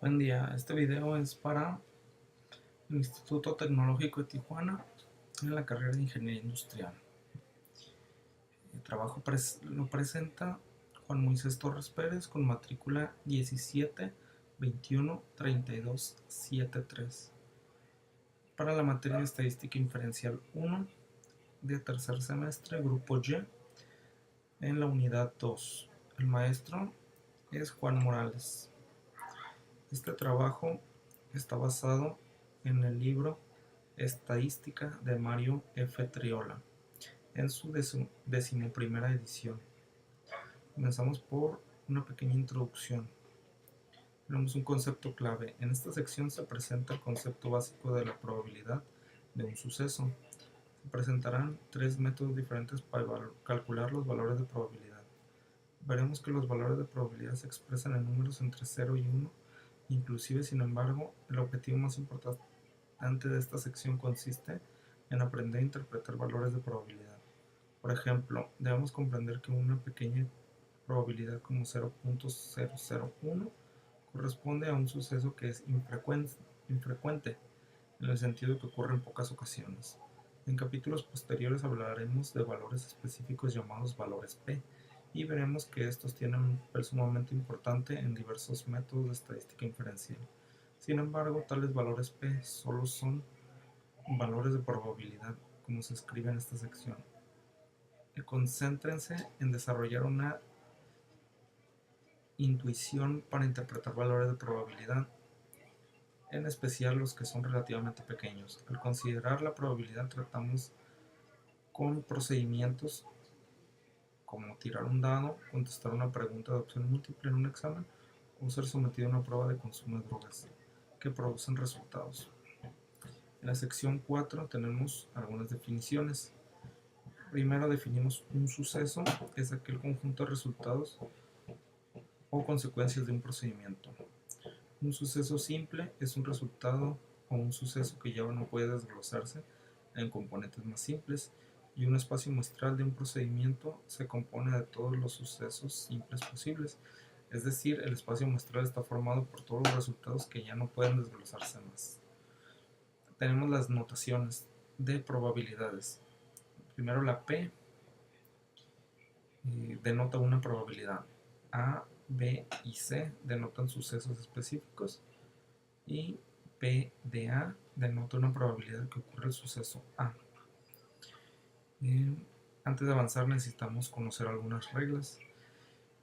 Buen día, este video es para el Instituto Tecnológico de Tijuana en la carrera de Ingeniería Industrial. El trabajo lo presenta Juan Moisés Torres Pérez con matrícula 17 21 32 73 para la materia de Estadística Inferencial 1 de tercer semestre, grupo Y, en la unidad 2. El maestro es Juan Morales. Este trabajo está basado en el libro Estadística de Mario F. Triola, en su decimoprimera edición. Comenzamos por una pequeña introducción. Tenemos un concepto clave. En esta sección se presenta el concepto básico de la probabilidad de un suceso. Se presentarán tres métodos diferentes para calcular los valores de probabilidad. Veremos que los valores de probabilidad se expresan en números entre 0 y 1, inclusive, sin embargo, el objetivo más importante de esta sección consiste en aprender a interpretar valores de probabilidad. Por ejemplo, debemos comprender que una pequeña probabilidad como 0.001 corresponde a un suceso que es infrecuente, en el sentido de que ocurre en pocas ocasiones. En capítulos posteriores hablaremos de valores específicos llamados valores P, y veremos que estos tienen un papel sumamente importante en diversos métodos de estadística inferencial. Sin embargo, tales valores P solo son valores de probabilidad, como se escribe en esta sección. Concéntrense en desarrollar una intuición para interpretar valores de probabilidad, en especial los que son relativamente pequeños. Al considerar la probabilidad tratamos con procedimientos como tirar un dado, contestar una pregunta de opción múltiple en un examen o ser sometido a una prueba de consumo de drogas que producen resultados. En la sección 4 tenemos algunas definiciones. Primero definimos un suceso, que es aquel conjunto de resultados o consecuencias de un procedimiento. Un suceso simple es un resultado o un suceso que ya no puede desglosarse en componentes más simples, y un espacio muestral de un procedimiento se compone de todos los sucesos simples posibles, es decir, el espacio muestral está formado por todos los resultados que ya no pueden desglosarse más. Tenemos las notaciones de probabilidades. Primero la P denota una probabilidad. A, B y C denotan sucesos específicos y P de A denota una probabilidad de que ocurra el suceso A. Antes de avanzar necesitamos conocer algunas reglas.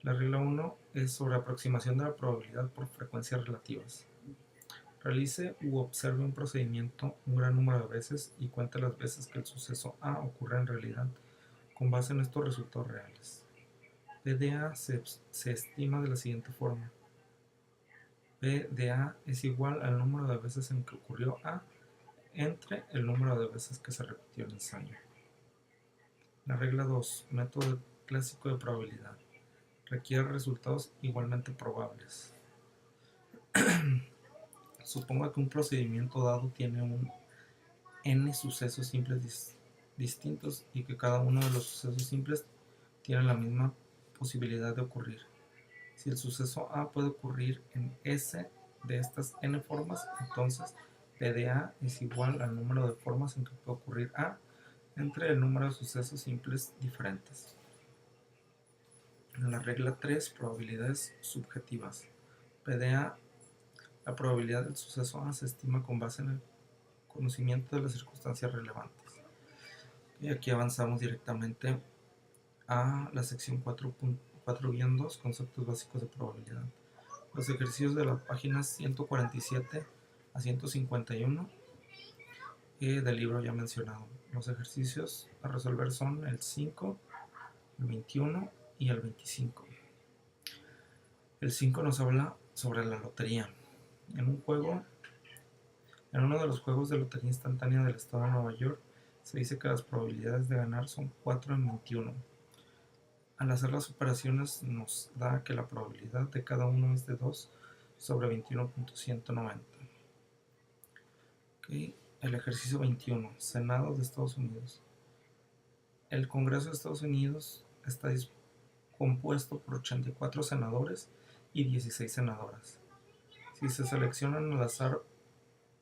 La regla 1 es sobre aproximación de la probabilidad por frecuencias relativas. Realice u observe un procedimiento un gran número de veces y cuente las veces que el suceso A ocurre en realidad con base en estos resultados reales. P de A se estima de la siguiente forma. P de A es igual al número de veces en que ocurrió A entre el número de veces que se repitió el ensayo. La regla 2, método clásico de probabilidad, requiere resultados igualmente probables. Suponga que un procedimiento dado tiene un n sucesos simples distintos y que cada uno de los sucesos simples tiene la misma posibilidad de ocurrir. Si el suceso A puede ocurrir en S de estas n formas, entonces P de A es igual al número de formas en que puede ocurrir A entre el número de sucesos simples diferentes. En la regla 3, probabilidades subjetivas. P de A, la probabilidad del suceso A se estima con base en el conocimiento de las circunstancias relevantes. Y aquí avanzamos directamente a la sección 4.2, conceptos básicos de probabilidad. Los ejercicios de las páginas 147 a 151 del libro ya mencionado. Los ejercicios a resolver son el 5, el 21 y el 25. El 5 nos habla sobre la lotería. En uno de los juegos de lotería instantánea del estado de Nueva York, se dice que las probabilidades de ganar son 4 en 21. Al hacer las operaciones nos da que la probabilidad de cada uno es de 2 sobre 21.190. Okay. El ejercicio 21, Senado de Estados Unidos. El Congreso de Estados Unidos está compuesto por 84 senadores y 16 senadoras. Si se seleccionan al azar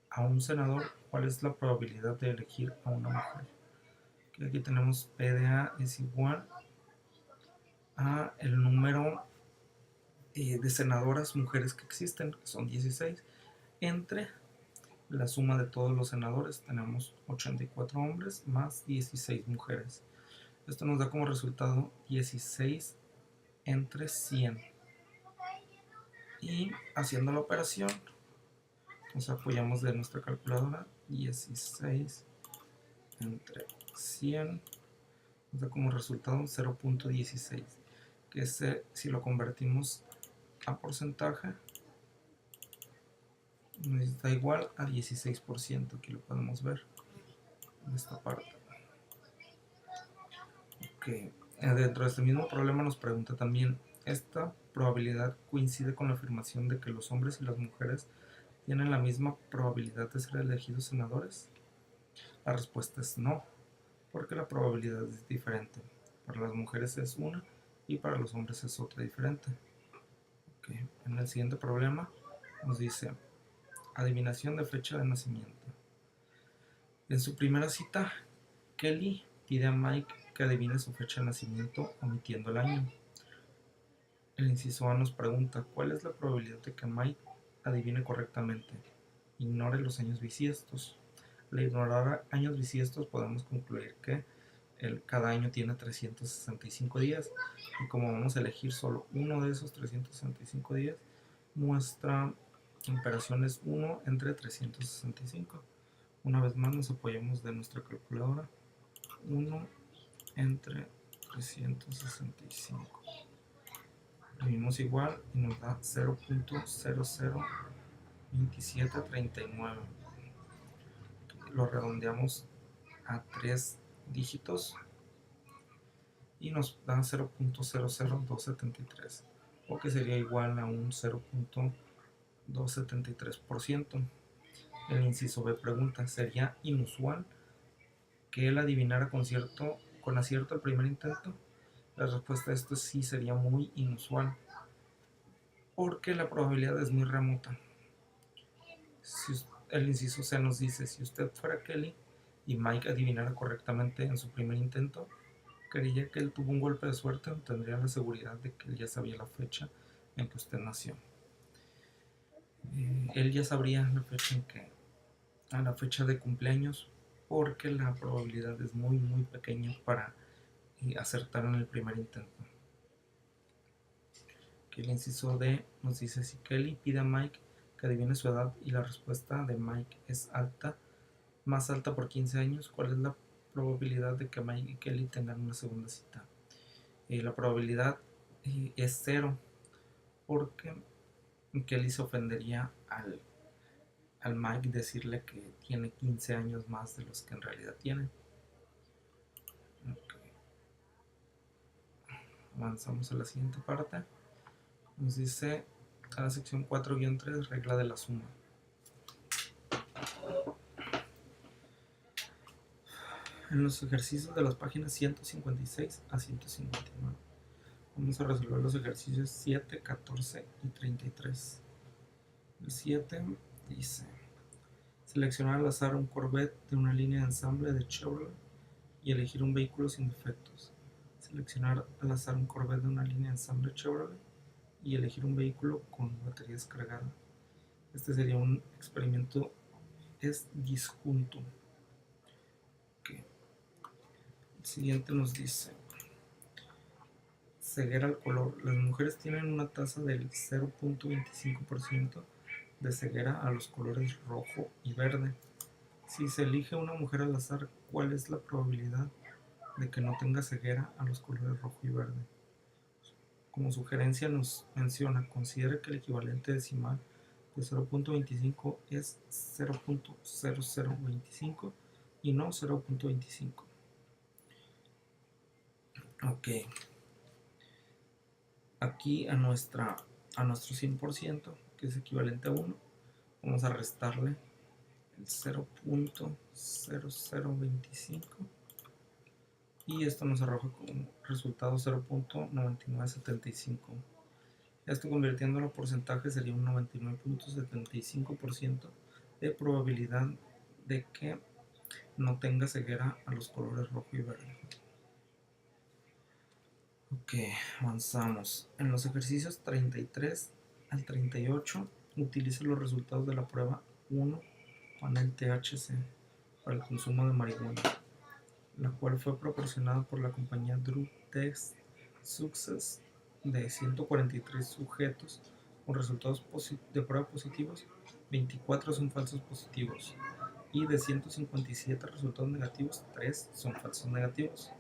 a un senador, ¿cuál es la probabilidad de elegir a una mujer? Aquí tenemos P de A es igual a el número de senadoras mujeres que existen, que son 16, entre la suma de todos los senadores. Tenemos 84 hombres más 16 mujeres. Esto nos da como resultado 16 entre 100. Y haciendo la operación, nos apoyamos de nuestra calculadora. 16 entre 100 nos da como resultado 0.16, que si lo convertimos a porcentaje nos da igual a 16%. Aquí lo podemos ver en esta parte. Okay. Dentro de este mismo problema nos pregunta también, ¿esta probabilidad coincide con la afirmación de que los hombres y las mujeres tienen la misma probabilidad de ser elegidos senadores? La respuesta es no, porque la probabilidad es diferente. Para las mujeres es una y para los hombres es otra diferente. Okay. En el siguiente problema nos dice, adivinación de fecha de nacimiento. En su primera cita, Kelly pide a Mike que adivine su fecha de nacimiento omitiendo el año. El inciso A nos pregunta, ¿cuál es la probabilidad de que Mike adivine correctamente? Ignore los años bisiestos. Al ignorar años bisiestos podemos concluir que cada año tiene 365 días y como vamos a elegir solo uno de esos 365 días, nuestra operación es 1 entre 365. Una vez más nos apoyamos de nuestra calculadora. 1 entre 365. Dividimos igual y nos da 0.002739. Lo redondeamos a 3 dígitos y nos da 0.00273, o que sería igual a un 0.273%. El inciso B pregunta, ¿sería inusual que él adivinara con acierto el primer intento? La respuesta a esto sí sería muy inusual, porque la probabilidad es muy remota. El inciso C nos dice, si usted fuera Kelly y Mike adivinara correctamente en su primer intento, ¿creería que él tuvo un golpe de suerte o tendría la seguridad de que él ya sabía la fecha en que usted nació? Él ya sabría la fecha a la fecha de cumpleaños, porque la probabilidad es muy pequeña para acertar en el primer intento. Que el inciso D nos dice, si Kelly pide a Mike que adivine su edad y la respuesta de Mike es más alta por 15 años, ¿cuál es la probabilidad de que Mike y Kelly tengan una segunda cita? La probabilidad es 0, porque Kelly se ofendería al Mike decirle que tiene 15 años más de los que en realidad tiene. Okay. Avanzamos a la siguiente parte. Nos dice a la sección 4-3, regla de la suma. En los ejercicios de las páginas 156 a 159 vamos a resolver los ejercicios 7, 14 y 33. El 7 dice, seleccionar al azar un Corvette de una línea de ensamble de Chevrolet y elegir un vehículo sin defectos. Seleccionar al azar un Corvette de una línea de ensamble Chevrolet y elegir un vehículo con batería descargada. Este sería un experimento disjunto. Okay. El siguiente nos dice, ceguera al color. Las mujeres tienen una tasa del 0.25% de ceguera a los colores rojo y verde. Si se elige una mujer al azar, ¿cuál es la probabilidad de que no tenga ceguera a los colores rojo y verde? Como sugerencia nos menciona, considere que el equivalente decimal de 0.25 es 0.0025 y no 0.25. Ok. Aquí a nuestro 100%, que es equivalente a 1, vamos a restarle el 0.0025 y esto nos arroja como resultado 0.9975. Esto convirtiéndolo a porcentaje sería un 99.75% de probabilidad de que no tenga ceguera a los colores rojo y verde. Ok, avanzamos. En los ejercicios 33 al 38 utiliza los resultados de la prueba 1 panel THC para el consumo de marihuana, la cual fue proporcionada por la compañía Drug Test Success de 143 sujetos con resultados de prueba positivos, 24 son falsos positivos y de 157 resultados negativos, 3 son falsos negativos.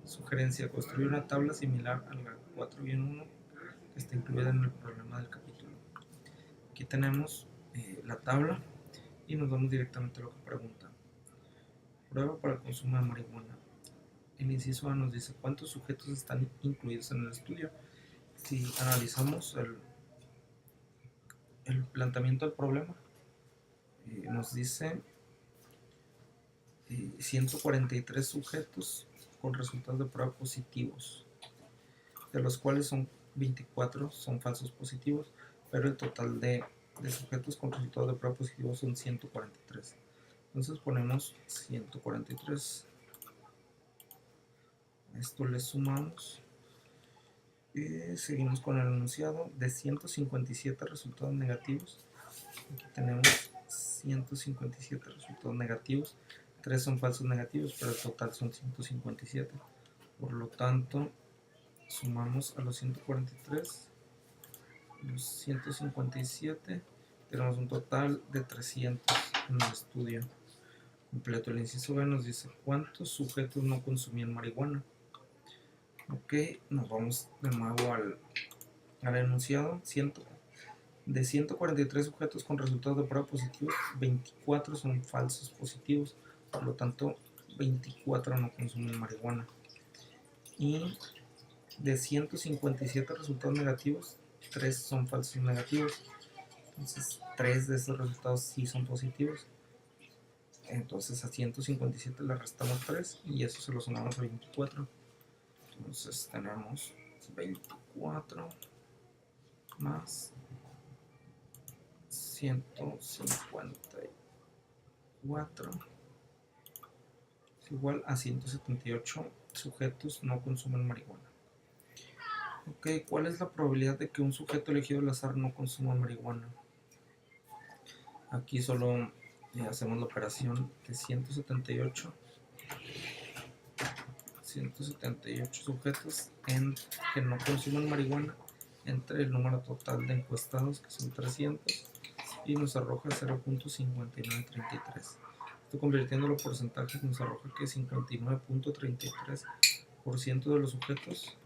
Sugerencia: construir una tabla similar a la 4-1 que está incluida en el problema del capítulo. Aquí tenemos la tabla y nos vamos directamente a lo que pregunta. Prueba para el consumo de marihuana. El inciso A nos dice cuántos sujetos están incluidos en el estudio. Si analizamos el planteamiento del problema, nos dice 143 sujetos con resultados de prueba positivos, de los cuales son 24 son falsos positivos, pero el total de sujetos con resultados de prueba positivos son 143. Entonces ponemos 143. A esto le sumamos y seguimos con el enunciado de 157 resultados negativos. Aquí tenemos 157 resultados negativos, 3 son falsos negativos, pero el total son 157. Por lo tanto, sumamos a los 143, los 157, tenemos un total de 300 en el estudio completo. El inciso B nos dice cuántos sujetos no consumían marihuana. Ok, nos vamos de nuevo al enunciado. De 143 sujetos con resultados de prueba positivos, 24 son falsos positivos, por lo tanto 24 no consumen marihuana. Y de 157 resultados negativos, 3 son falsos negativos. Entonces 3 de esos resultados sí son positivos. Entonces a 157 le restamos 3 y eso se lo sumamos a 24. Entonces tenemos 24 más 154 es igual a 178 sujetos no consumen marihuana. Ok, ¿cuál es la probabilidad de que un sujeto elegido al azar no consuma marihuana? Aquí solo hacemos la operación de 178 sujetos que no consumen marihuana entre el número total de encuestados, que son 300, y nos arroja 0.5933. Esto convirtiéndolo en porcentajes nos arroja que 59.33% de los sujetos,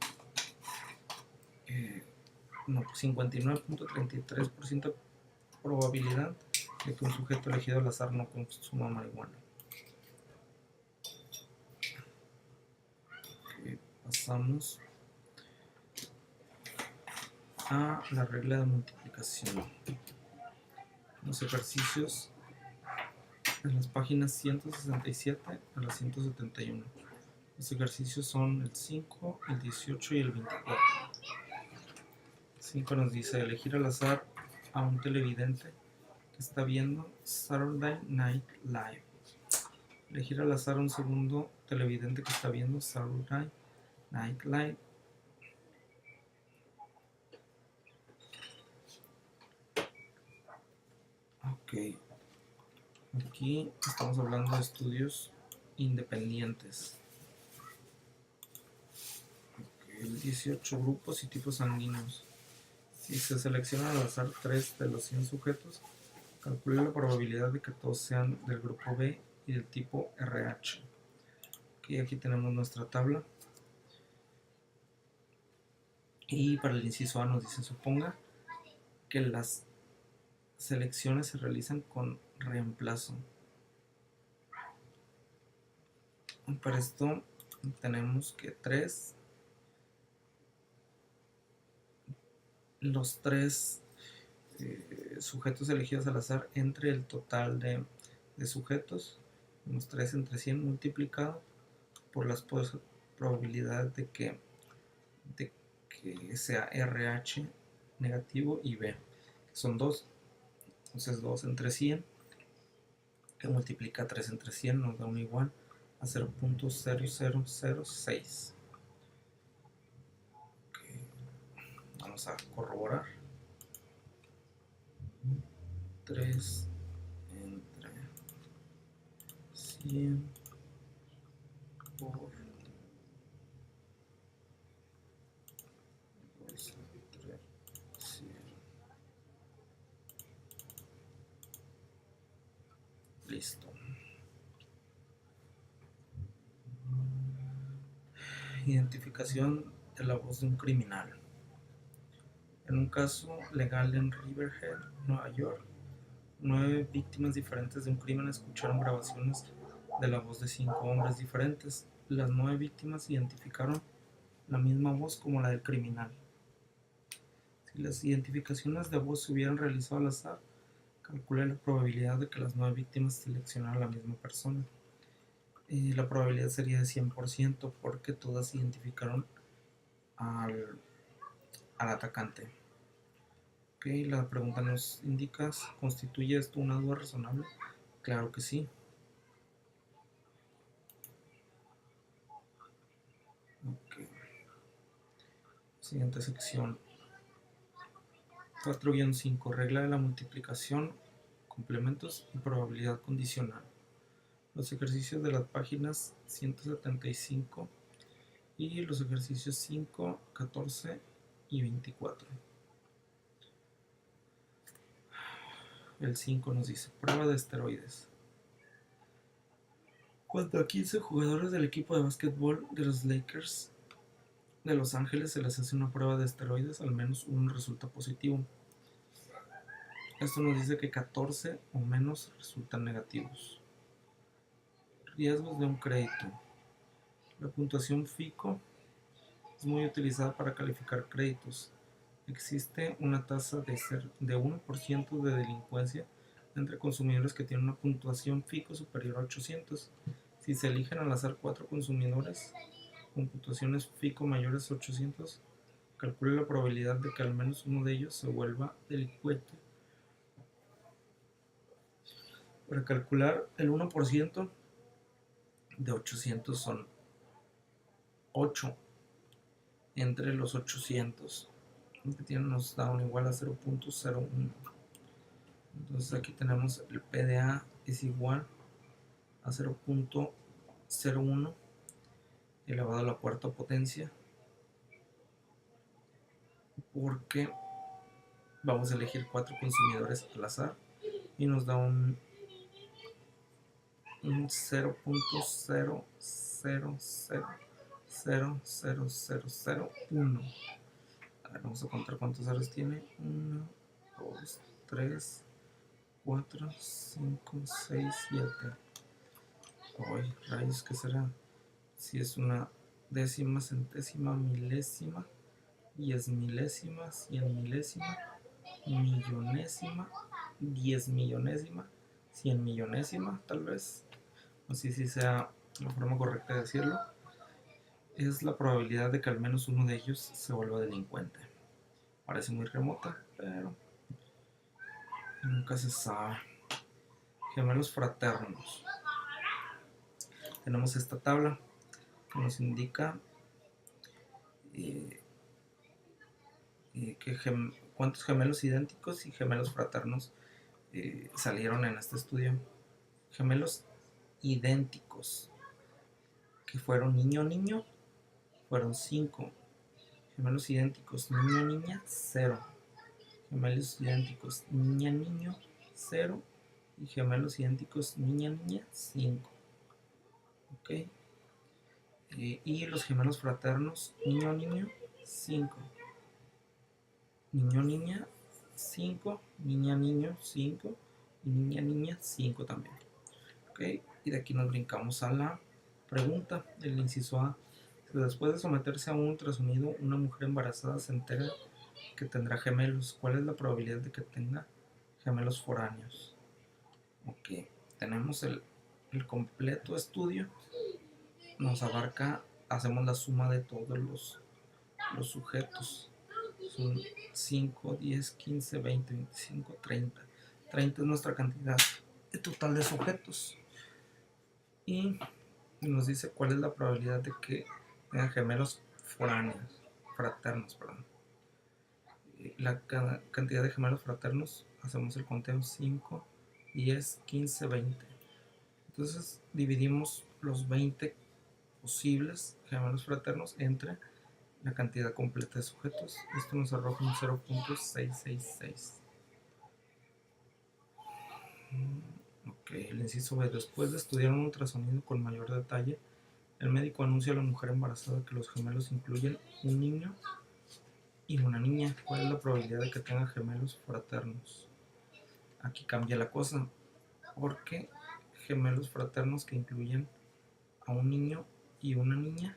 59.33% de probabilidad de que un sujeto elegido al azar no consuma marihuana. Pasamos a la regla de multiplicación. Los ejercicios en las páginas 167 a la 171. Los ejercicios son el 5, el 18 y el 24. El 5 nos dice elegir al azar a un televidente que está viendo Saturday Night Live. Elegir al azar a un segundo televidente que está viendo Saturday Night Live. Ok, aquí estamos hablando de estudios independientes. El 18 grupos y tipos sanguíneos. Si se seleccionan al azar 3 de los 100 sujetos, calcule la probabilidad de que todos sean del grupo B y del tipo RH. Okay, aquí tenemos nuestra tabla. Y para el inciso A nos dice: suponga que las selecciones se realizan con reemplazo. Para esto tenemos que los 3 sujetos elegidos al azar entre el total de sujetos, unos 3 entre 100 multiplicado por las probabilidades de que sea RH negativo y B, que son 2. Entonces 2 entre 100, que multiplica 3 entre 100, nos da un igual a 0.0006. Okay. Vamos a corroborar. 3 entre 100 por 2 entre 100. Listo. Identificación de la voz de un criminal. En un caso legal en Riverhead, Nueva York, 9 víctimas diferentes de un crimen escucharon grabaciones de la voz de 5 hombres diferentes. Las 9 víctimas identificaron la misma voz como la del criminal. Si las identificaciones de voz se hubieran realizado al azar, calcule la probabilidad de que las 9 víctimas seleccionaran a la misma persona. La probabilidad sería de 100% porque todas identificaron al atacante. Okay, la pregunta nos indica, ¿constituye esto una duda razonable? Claro que sí. Okay. Siguiente sección. 4-5. Regla de la multiplicación, complementos y probabilidad condicional. Los ejercicios de las páginas 175 y los ejercicios 5, 14 y 24. El 5 nos dice, prueba de esteroides. Cuando a 15 jugadores del equipo de básquetbol de los Lakers de Los Ángeles se les hace una prueba de esteroides, al menos uno resulta positivo. Esto nos dice que 14 o menos resultan negativos. Riesgos de un crédito. La puntuación FICO es muy utilizada para calificar créditos. Existe una tasa de 1% de delincuencia entre consumidores que tienen una puntuación FICO superior a 800. Si se eligen al azar 4 consumidores con puntuaciones FICO mayores a 800, calcule la probabilidad de que al menos uno de ellos se vuelva delincuente. Para calcular el 1% de 800 son 8 entre los 800, que nos da un igual a 0.01. Entonces aquí tenemos el PDA es igual a 0.01 elevado a la cuarta potencia, porque vamos a elegir 4 consumidores al azar y nos da un 0.000001. A ver, vamos a contar cuántos ceros tiene. 1, 2, 3, 4, 5, 6, 7. Ay, rayos, ¿qué será? Si es una décima, centésima, milésima, 10 milésima, 100 milésima, millonésima, 10 millonésima, 100 millonésima, tal vez. No sé si sea la forma correcta de decirlo. Es la probabilidad de que al menos uno de ellos se vuelva delincuente. Parece muy remota, pero nunca se sabe. Gemelos fraternos. Tenemos esta tabla que nos indica cuántos gemelos idénticos y gemelos fraternos salieron en este estudio. Gemelos idénticos, que fueron niño-niño, fueron 5. Gemelos idénticos niño-niña, 0. Gemelos idénticos niña-niño, 0. Y gemelos idénticos niña-niña, 5. Ok. Y los gemelos fraternos niño-niño, 5. Niño-niña, 5. Niña-niño, 5. Y niña-niña, 5 también. Ok. Y de aquí nos brincamos a la pregunta del inciso A. Si después de someterse a un ultrasonido, una mujer embarazada se entera que tendrá gemelos, ¿cuál es la probabilidad de que tenga gemelos foráneos? Ok, tenemos el completo estudio, nos abarca, hacemos la suma de todos los sujetos. Son 5, 10, 15, 20, 25, 30. 30 es nuestra cantidad total de sujetos. Y nos dice cuál es la probabilidad de que tengan gemelos fraternos. La cantidad de gemelos fraternos, hacemos el conteo: 5, 10, 15, 20. Entonces dividimos los 20 posibles gemelos fraternos entre la cantidad completa de sujetos. Esto nos arroja un 0.666. Ok, el inciso B. Después de estudiar un ultrasonido con mayor detalle, el médico anuncia a la mujer embarazada que los gemelos incluyen un niño y una niña. ¿Cuál es la probabilidad de que tenga gemelos fraternos? Aquí cambia la cosa, porque gemelos fraternos que incluyen a un niño y una niña,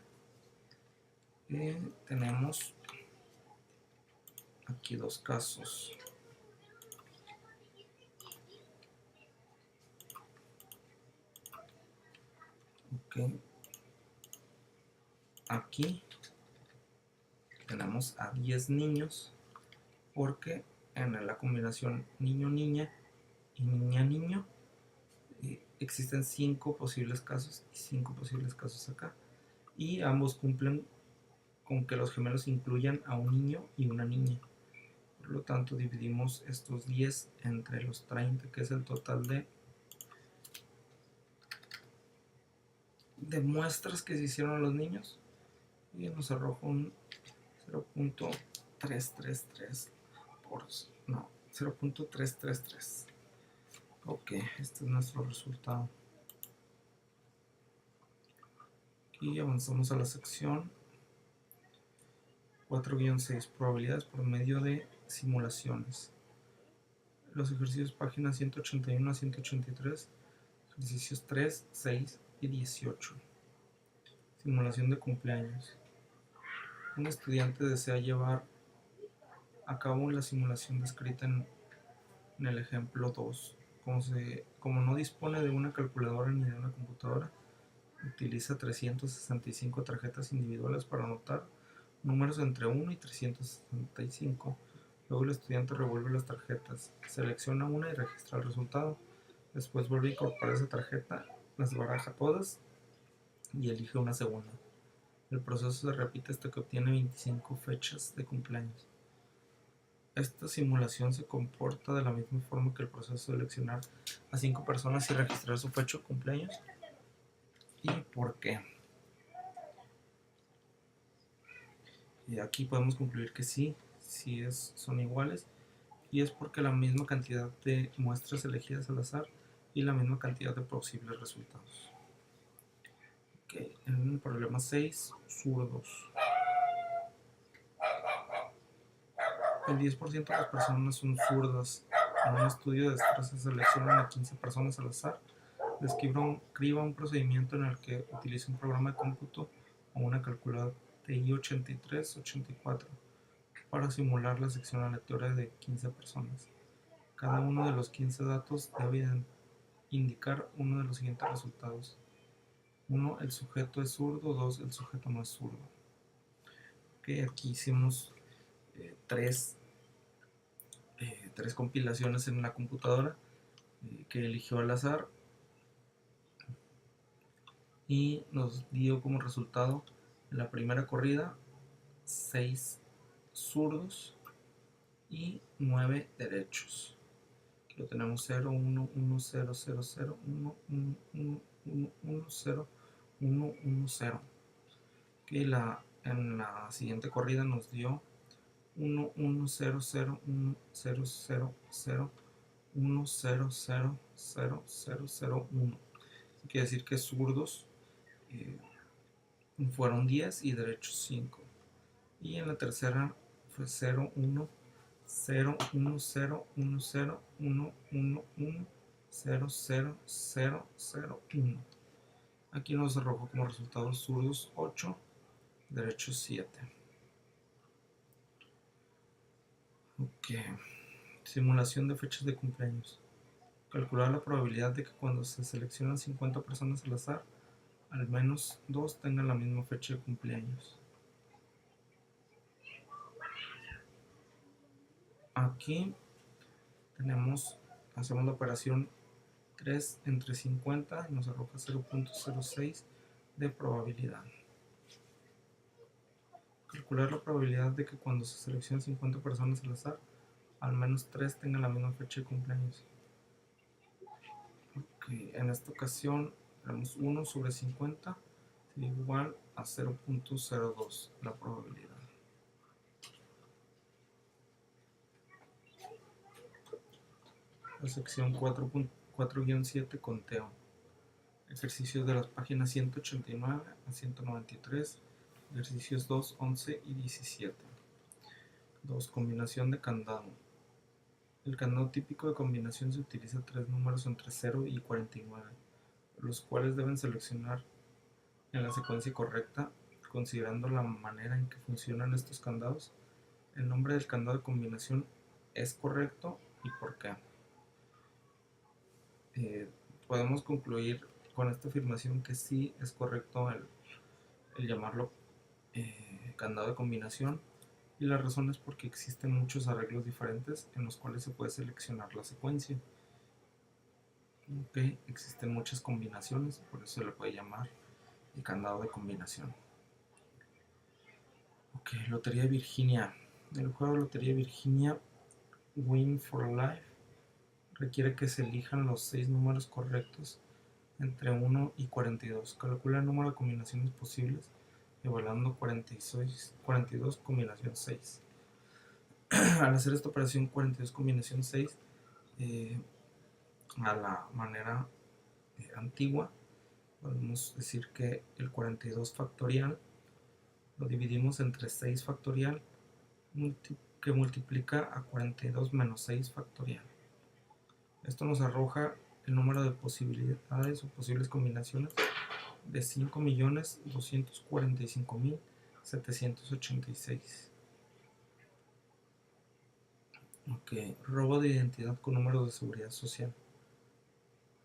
tenemos aquí dos casos. Ok, aquí tenemos a 10 niños, porque en la combinación niño-niña y niña-niño existen 5 posibles casos y 5 posibles casos acá, y ambos cumplen con que los gemelos incluyan a un niño y una niña. Por lo tanto, dividimos estos 10 entre los 30, que es el total de muestras que se hicieron a los niños, y nos arroja un 0.333 no, 0.333. Ok, este es nuestro resultado. Y avanzamos a la sección 4-6, probabilidades por medio de simulaciones. Los ejercicios páginas 181 a 183, ejercicios 3, 6 y 18. Simulación de cumpleaños. Un estudiante desea llevar a cabo la simulación descrita en el ejemplo 2. Como no dispone de una calculadora ni de una computadora, utiliza 365 tarjetas individuales para anotar números entre 1 y 365. Luego el estudiante revuelve las tarjetas, selecciona una y registra el resultado. Después vuelve a incorporar esa tarjeta, las baraja todas y elige una segunda. El proceso se repite hasta que obtiene 25 fechas de cumpleaños. Esta simulación se comporta de la misma forma que el proceso de seleccionar a 5 personas y registrar su fecha de cumpleaños. ¿Y por qué? Y aquí podemos concluir que sí son iguales, y es porque la misma cantidad de muestras elegidas al azar y la misma cantidad de posibles resultados. Okay. En el problema 6, zurdos. El 10% de las personas son zurdas. En un estudio de destreza seleccionan a 15 personas al azar. Describa un procedimiento en el que utiliza un programa de cómputo o una calculadora TI 8384 para simular la sección aleatoria de 15 personas. Cada uno de los 15 datos debe indicar uno de los siguientes resultados: 1, el sujeto es zurdo; 2, el sujeto no es zurdo. Okay, aquí hicimos tres compilaciones en la computadora que eligió al azar, y nos dio como resultado en la primera corrida 6 zurdos y 9 derechos. Aquí lo tenemos: 0, 1, 1, 0, 0, 0, 1, 1, 1, 1, 1, 0, 1, 1, 0. Okay, en la siguiente corrida nos dio 1, 1, 0, 0, 1, 0, 0, 0, 1, 0, 0, 0, 0, 0, 1. Quiere decir que zurdos fueron 10 y derechos 5. Y en la tercera fue 0, 1, 0, 1, 0, 1, 0, 1, 1, 1, 0, 0, 0, 0, 1. Aquí nos arrojó como resultados zurdos 8, derechos 7. Ok. Simulación de fechas de cumpleaños. Calcular la probabilidad de que cuando se seleccionan 50 personas al azar, al menos 2 tengan la misma fecha de cumpleaños. Aquí hacemos la operación 3 entre 50 y nos arroja 0.06 de probabilidad. Calcular la probabilidad de que cuando se seleccionen 50 personas al azar, al menos 3 tengan la misma fecha de cumpleaños. Okay, en esta ocasión tenemos 1 sobre 50 igual a 0.02 la probabilidad. La sección 4.7 conteo. Ejercicios de las páginas 189 a 193. Ejercicios 2, 11 y 17. 2. Combinación de candado. El candado típico de combinación se utiliza 3 números entre 0 y 49, los cuales deben seleccionar en la secuencia correcta. Considerando la manera en que funcionan estos candados, el nombre del candado de combinación es correcto y por qué. Podemos concluir con esta afirmación que sí es correcto el llamarlo candado de combinación, y la razón es porque existen muchos arreglos diferentes en los cuales se puede seleccionar la secuencia. Okay, existen muchas combinaciones, por eso se le puede llamar el candado de combinación. Ok, Lotería de Virginia. El juego Lotería de Virginia Win for Life requiere que se elijan los 6 números correctos entre 1 y 42. Calcula el número de combinaciones posibles evaluando 42 combinación 6. Al hacer esta operación 42 combinación 6 a la manera antigua, podemos decir que el 42 factorial lo dividimos entre 6 factorial que multiplica a 42 menos 6 factorial. Esto nos arroja el número de posibilidades o posibles combinaciones de 5.245.786. Ok, robo de identidad con número de seguridad social.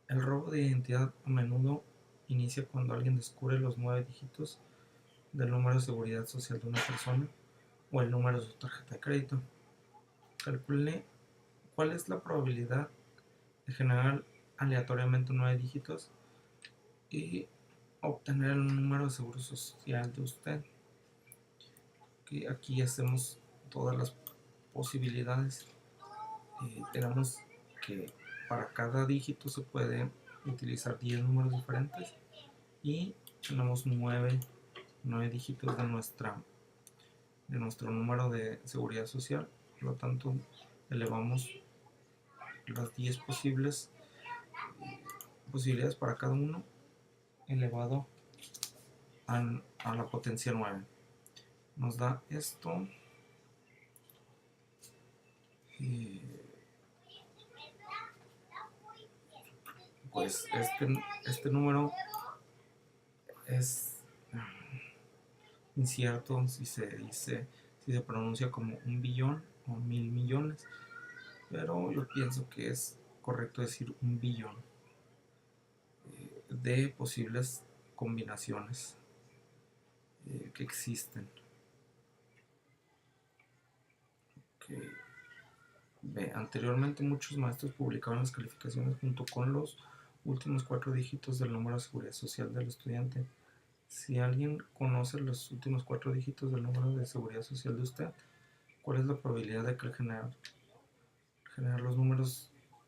El robo de identidad a menudo inicia cuando alguien descubre los 9 dígitos del número de seguridad social de una persona o el número de su tarjeta de crédito. Calcule cuál es la probabilidad de generar aleatoriamente 9 dígitos y obtener el número de seguro social de usted. Okay, aquí hacemos todas las posibilidades. Tenemos que para cada dígito se puede utilizar 10 números diferentes y tenemos 9 dígitos de nuestro número de seguridad social. Por lo tanto, elevamos las 10 posibilidades para cada uno elevado a la potencia 9. Nos da esto. Pues este número es incierto si se pronuncia como 1 billón o 1000 millones, pero yo pienso que es correcto decir 1 billón de posibles combinaciones que existen. Okay. Anteriormente muchos maestros publicaban las calificaciones junto con los últimos 4 dígitos del número de seguridad social del estudiante. Si alguien conoce los últimos 4 dígitos del número de seguridad social de usted, ¿cuál es la probabilidad de que al generar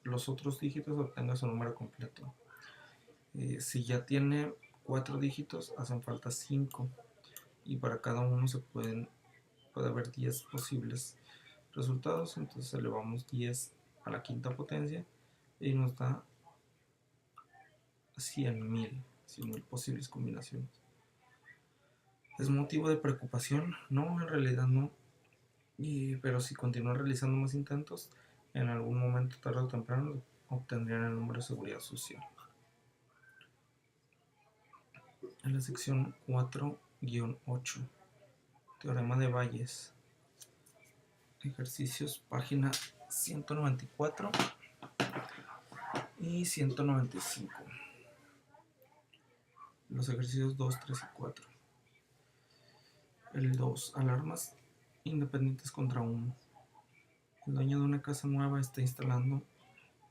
los otros dígitos obtenga su número completo? Si ya tiene 4 dígitos, hacen falta 5 y para cada uno puede haber 10 posibles resultados, entonces elevamos 10 a la quinta potencia y nos da 100.000 posibles combinaciones. ¿Es motivo de preocupación? No, en realidad no. Pero si continúan realizando más intentos, en algún momento, tarde o temprano, obtendrían el número de seguridad social. En la sección 4-8, Teorema de Bayes. Ejercicios, página 194 y 195. Los ejercicios 2, 3 y 4. El 2. Alarmas independientes contra 1. El dueño de una casa nueva está instalando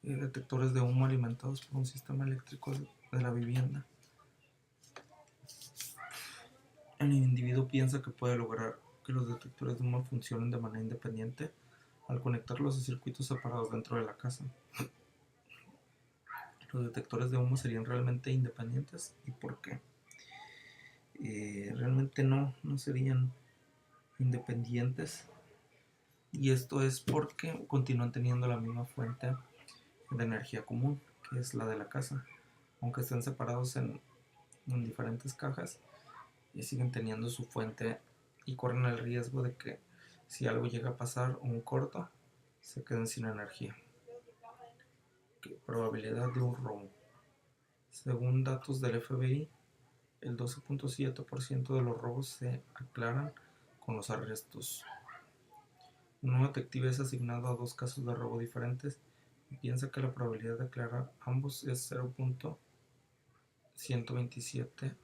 detectores de humo alimentados por un sistema eléctrico de la vivienda. El individuo piensa que puede lograr que los detectores de humo funcionen de manera independiente al conectarlos a circuitos separados dentro de la casa. ¿Los detectores de humo serían realmente independientes? ¿Y por qué? Realmente no serían independientes. Y esto es porque continúan teniendo la misma fuente de energía común, que es la de la casa. Aunque estén separados en diferentes cajas, y siguen teniendo su fuente y corren el riesgo de que si algo llega a pasar o un corto, se queden sin energía. ¿Qué probabilidad de un robo? Según datos del FBI, el 12.7% de los robos se aclaran con los arrestos. Un nuevo detective es asignado a 2 casos de robo diferentes y piensa que la probabilidad de aclarar ambos es 0.127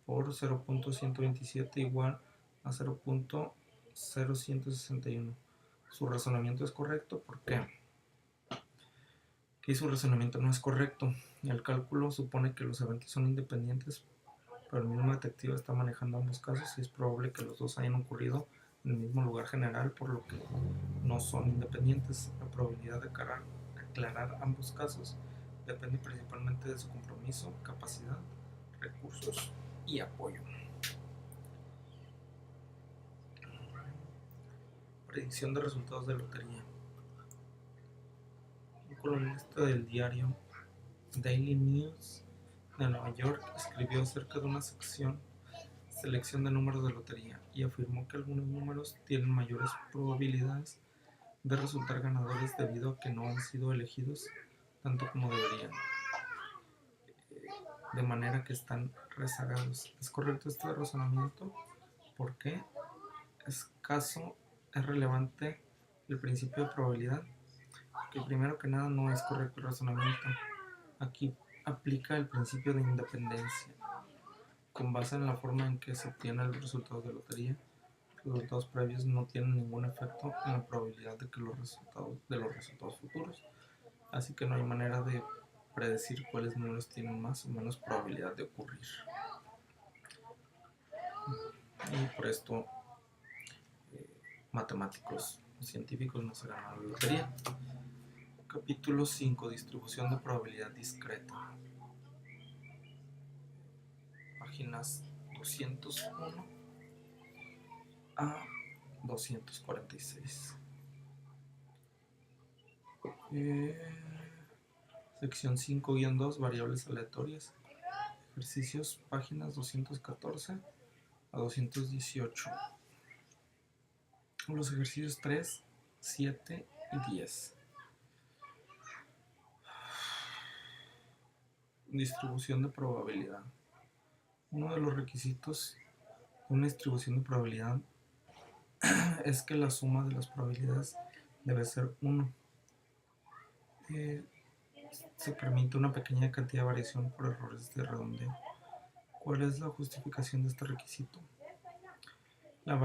por 0.127 igual a 0.0161. Su razonamiento es correcto. ¿Por qué? Aquí su razonamiento no es correcto. El cálculo supone que los eventos son independientes, pero el mismo detective está manejando ambos casos y es probable que los dos hayan ocurrido en el mismo lugar general, por lo que no son independientes. La probabilidad de aclarar ambos casos depende principalmente de su compromiso, capacidad, recursos y apoyo. Predicción de resultados de lotería. Un columnista del diario Daily News de Nueva York escribió acerca de una selección de números de lotería y afirmó que algunos números tienen mayores probabilidades de resultar ganadores debido a que no han sido elegidos tanto como deberían, de manera que están rezagados. ¿Es correcto este razonamiento? ¿Por qué es relevante el principio de probabilidad? Que primero que nada no es correcto el razonamiento. Aquí aplica el principio de independencia. Con base en la forma en que se obtienen los resultados de lotería, los resultados previos no tienen ningún efecto en la probabilidad de que los resultados futuros. Así que no hay manera de predecir cuáles números tienen más o menos probabilidad de ocurrir. Y por esto matemáticos y científicos no se ganan la lotería. Capítulo 5. Distribución de probabilidad discreta. Páginas 201 a 246. Sección 5-2, variables aleatorias. Ejercicios, páginas 214 a 218. Los ejercicios 3, 7 y 10. Distribución de probabilidad. Uno de los requisitos de una distribución de probabilidad es que la suma de las probabilidades debe ser 1. Se permite una pequeña cantidad de variación por errores de redondeo. ¿Cuál es la justificación de este requisito? La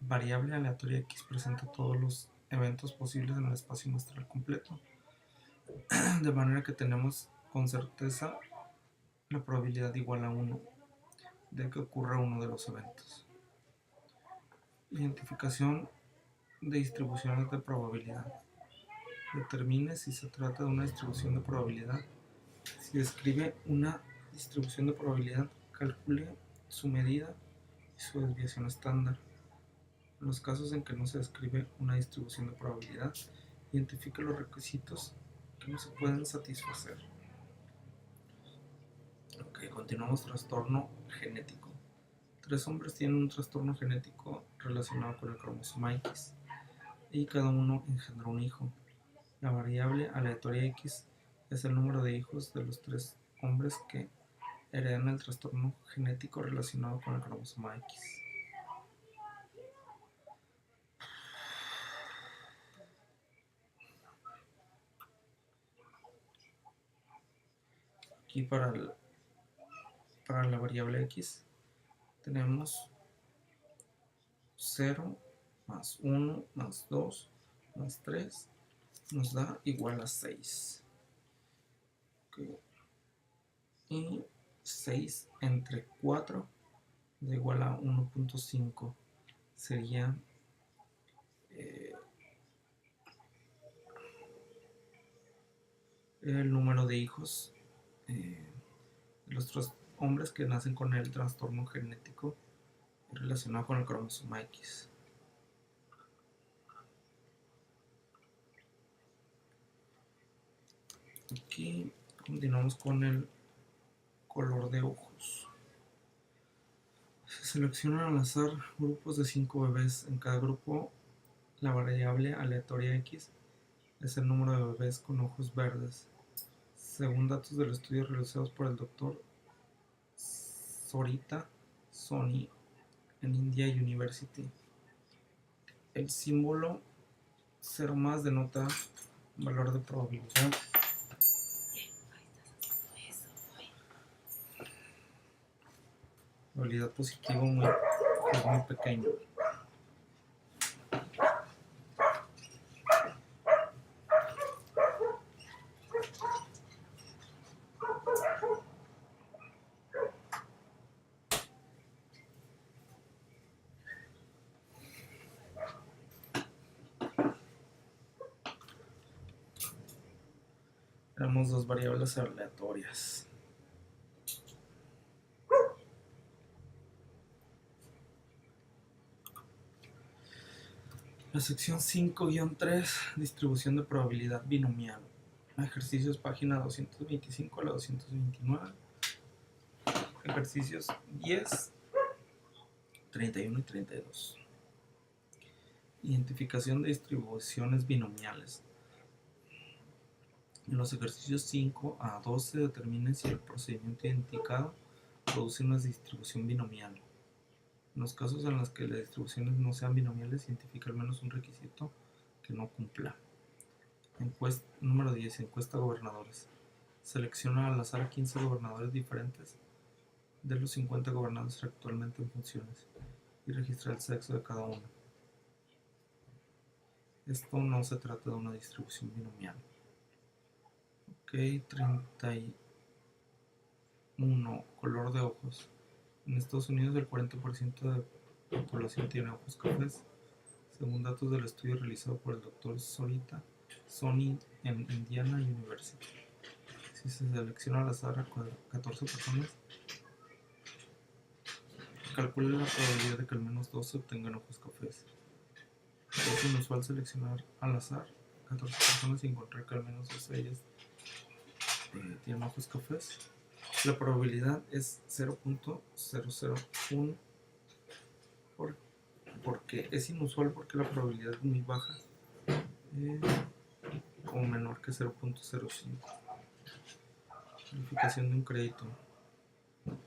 variable aleatoria x presenta todos los eventos posibles en el espacio muestral completo, de manera que tenemos con certeza la probabilidad igual a 1 de que ocurra uno de los eventos. Identificación de distribuciones de probabilidad. Determine si se trata de una distribución de probabilidad. Si describe una distribución de probabilidad, calcule su medida y su desviación estándar. En los casos en que no se describe una distribución de probabilidad, identifique los requisitos que no se pueden satisfacer. Continuamos. Trastorno genético. 3 hombres tienen un trastorno genético relacionado con el cromosoma X y cada uno engendró un hijo. La variable aleatoria X es el número de hijos de los 3 hombres que heredan el trastorno genético relacionado con el cromosoma X. Aquí para la variable X tenemos 0 más 1 más 2 más 3 nos da igual a 6. Okay. Y 6 entre 4 da igual a 1.5. Sería el número de hijos de los 3 hombres que nacen con el trastorno genético relacionado con el cromosoma X. Aquí continuamos con el color de ojos. Se seleccionan al azar grupos de 5 bebés. En cada grupo, la variable aleatoria X es el número de bebés con ojos verdes, según datos del estudio realizados por el Dr. Sorita Soni en India University. El símbolo 0 más denota un valor de probabilidad positivo muy pequeño. Tenemos 2 variables aleatorias. La sección 5-3, distribución de probabilidad binomial. Ejercicios página 225 a la 229. Ejercicios 10, 31 y 32. Identificación de distribuciones binomiales. En los ejercicios 5 a 12 determinen si el procedimiento identificado produce una distribución binomial. En los casos en los que las distribuciones no sean binomiales, identifica al menos un requisito que no cumpla. Número 10. Encuesta a gobernadores. Selecciona al azar 15 gobernadores diferentes de los 50 gobernados actualmente en funciones y registra el sexo de cada uno. Esto no se trata de una distribución binomial. Ok, 31. Color de ojos. En Estados Unidos el 40% de la población tiene ojos cafés, según datos del estudio realizado por el Dr. Sorita Soni en Indiana University. Si se selecciona al azar a 14 personas, calcule la probabilidad de que al menos 12 obtengan ojos cafés. Es inusual seleccionar al azar 14 personas y encontrar que al menos 12 de ellas tienen ojos cafés. La probabilidad es 0.001 porque es inusual porque la probabilidad es muy baja o menor que 0.05. Calificación de un crédito.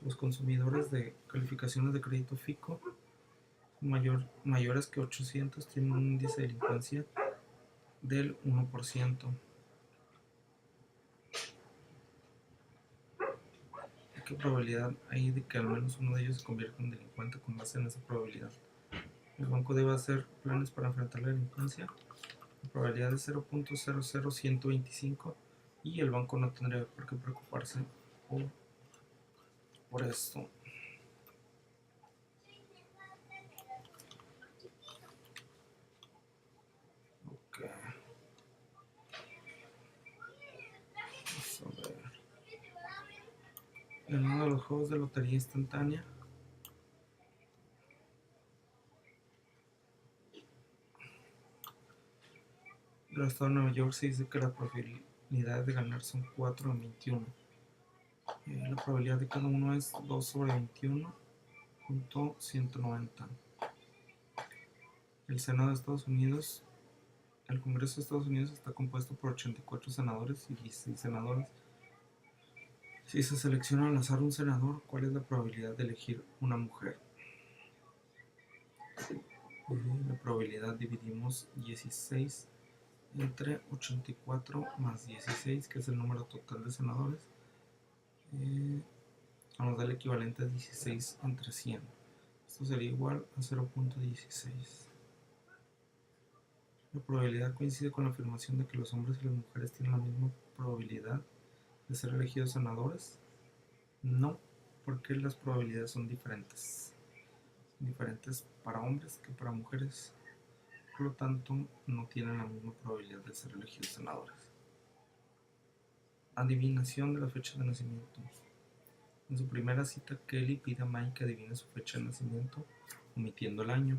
Los consumidores de calificaciones de crédito FICO mayores que 800 tienen un índice de delincuencia del 1%. ¿Qué probabilidad hay de que al menos uno de ellos se convierta en delincuente con base en esa probabilidad? El banco debe hacer planes para enfrentar la delincuencia. La probabilidad es 0.00125 y el banco no tendría por qué preocuparse por esto. Okay. Vamos a ver. En uno de los juegos de lotería instantánea, del estado de Nueva York se dice que la probabilidad de ganar son 4 en 21. La probabilidad de cada uno es 2 sobre 21.190. El Senado de Estados Unidos, el Congreso de Estados Unidos está compuesto por 84 senadores y 16 senadoras. Si se selecciona al azar un senador, ¿cuál es la probabilidad de elegir una mujer? La probabilidad dividimos 16 entre 84 más 16, que es el número total de senadores, nos da el equivalente a 16 entre 100. Esto sería igual a 0.16. La probabilidad coincide con la afirmación de que los hombres y las mujeres tienen la misma probabilidad de ser elegidos senadores. No, porque las probabilidades son diferentes. Diferentes para hombres que para mujeres. Por lo tanto, no tienen la misma probabilidad de ser elegidos senadores. Adivinación de la fecha de nacimiento. En su primera cita, Kelly pide a Mike que adivine su fecha de nacimiento, omitiendo el año.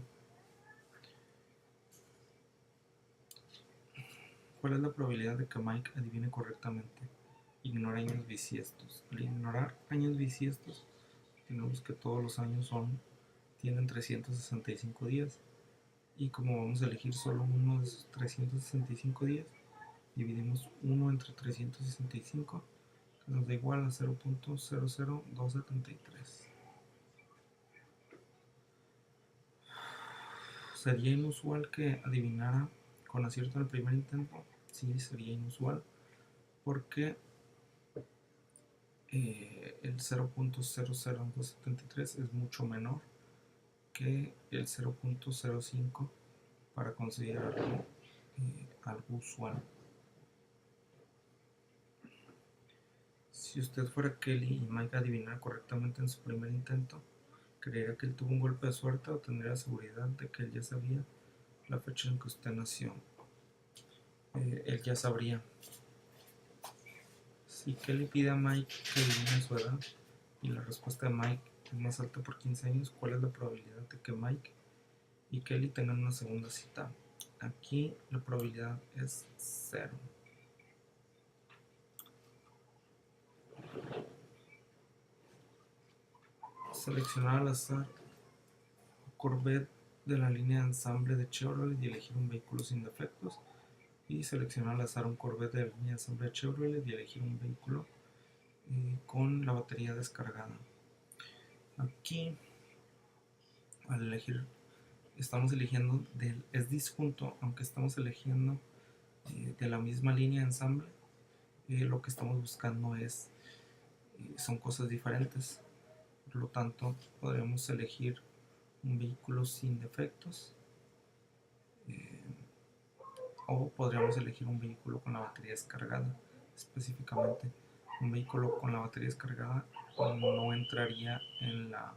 ¿Cuál es la probabilidad de que Mike adivine correctamente? Ignora años bisiestos. Al ignorar años bisiestos, tenemos que todos los años tienen 365 días. Y como vamos a elegir solo uno de esos 365 días, dividimos 1 entre 365, que nos da igual a 0.00273. ¿Sería inusual que adivinara con acierto en el primer intento? Sí, sería inusual, porque el 0.00273 es mucho menor que el 0.05 para considerarlo algo usual. Si usted fuera Kelly y Mike adivinara correctamente en su primer intento, ¿creería que él tuvo un golpe de suerte o tendría la seguridad de que él ya sabía la fecha en que usted nació? Él ya sabría. Si Kelly pide a Mike que adivine su edad y la respuesta de Mike es más alta por 15 años, ¿cuál es la probabilidad de que Mike y Kelly tengan una segunda cita? Aquí la probabilidad es 0. Seleccionar al azar Corvette de la línea de ensamble de Chevrolet y elegir un vehículo sin defectos. Y seleccionar al azar un Corvette de la línea de ensamble de Chevrolet y elegir un vehículo con la batería descargada. Aquí, al elegir, estamos eligiendo es disjunto, aunque estamos eligiendo de la misma línea de ensamble. Lo que estamos buscando son cosas diferentes. Por lo tanto, podremos elegir un vehículo sin defectos, o podríamos elegir un vehículo con la batería descargada. Específicamente, un vehículo con la batería descargada no entraría en la